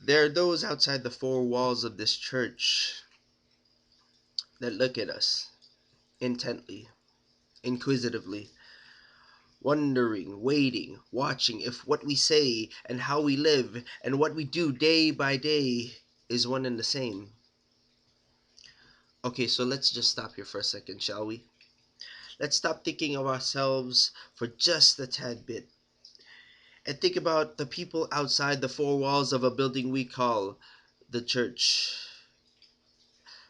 There are those outside the four walls of this church that look at us intently, inquisitively, wondering, waiting, watching if what we say and how we live and what we do day by day is one and the same. Okay, so let's just stop here for a second, shall we? Let's stop thinking of ourselves for just a tad bit and think about the people outside the four walls of a building we call the church.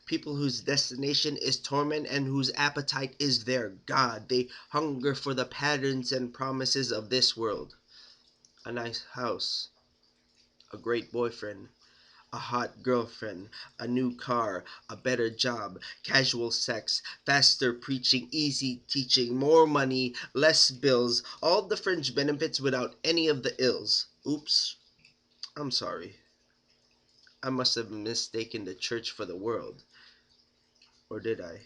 People whose destination is torment and whose appetite is their God. They hunger for the patterns and promises of this world. A nice house, a great boyfriend, a hot girlfriend, a new car, a better job, casual sex, faster preaching, easy teaching, more money, less bills, all the fringe benefits without any of the ills. Oops, I'm sorry. I must have mistaken the church for the world. Or did I?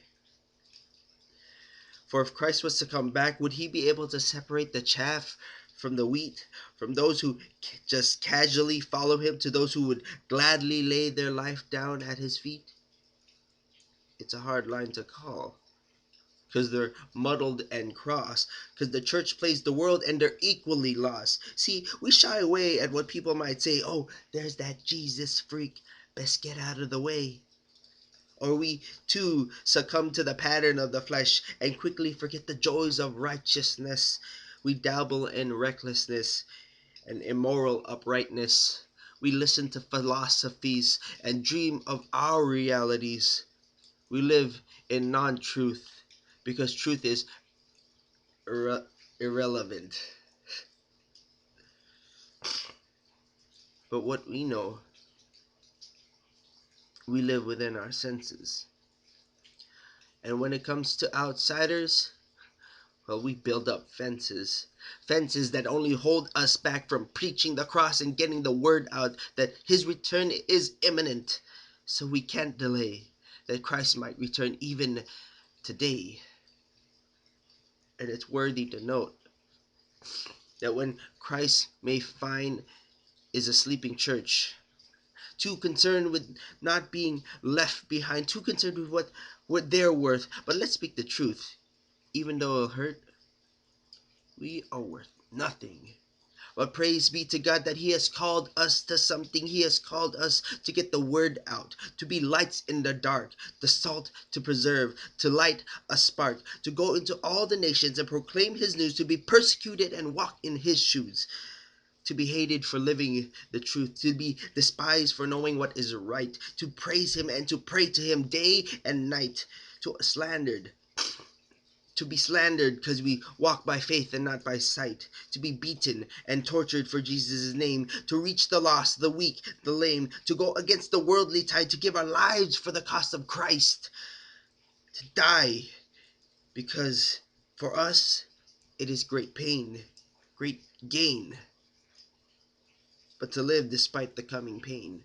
For if Christ was to come back, would he be able to separate the chaff from the wheat, from those who just casually follow him to those who would gladly lay their life down at his feet? It's a hard line to call because they're muddled and cross, because the church plays the world and they're equally lost. See, we shy away at what people might say, oh, there's that Jesus freak, best get out of the way. Or we too succumb to the pattern of the flesh and quickly forget the joys of righteousness. We dabble in recklessness and immoral uprightness. We listen to philosophies and dream of our realities. We live in non-truth because truth is irrelevant. But what we know, we live within our senses. And when it comes to outsiders, well, we build up fences. Fences that only hold us back from preaching the cross and getting the word out that his return is imminent. So we can't delay that Christ might return even today. And it's worthy to note that when Christ may find is a sleeping church, too concerned with not being left behind, too concerned with what they're worth. But let's speak the truth. Even though it'll hurt, we are worth nothing. But praise be to God that he has called us to something. He has called us to get the word out, to be lights in the dark, the salt to preserve, to light a spark, to go into all the nations and proclaim his news, to be persecuted and walk in his shoes, to be hated for living the truth, to be despised for knowing what is right, to praise him and to pray to him day and night, to be slandered because we walk by faith and not by sight, to be beaten and tortured for Jesus' name, to reach the lost, the weak, the lame, to go against the worldly tide, to give our lives for the cost of Christ, to die, because for us it is great pain, great gain, but to live despite the coming pain.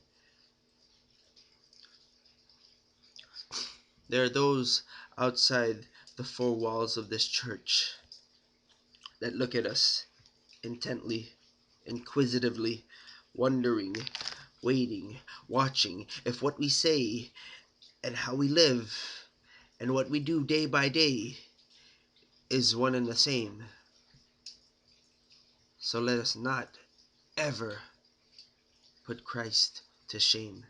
There are those outside the four walls of this church that look at us intently, inquisitively, wondering, waiting, watching if what we say and how we live and what we do day by day is one and the same. So let us not ever put Christ to shame.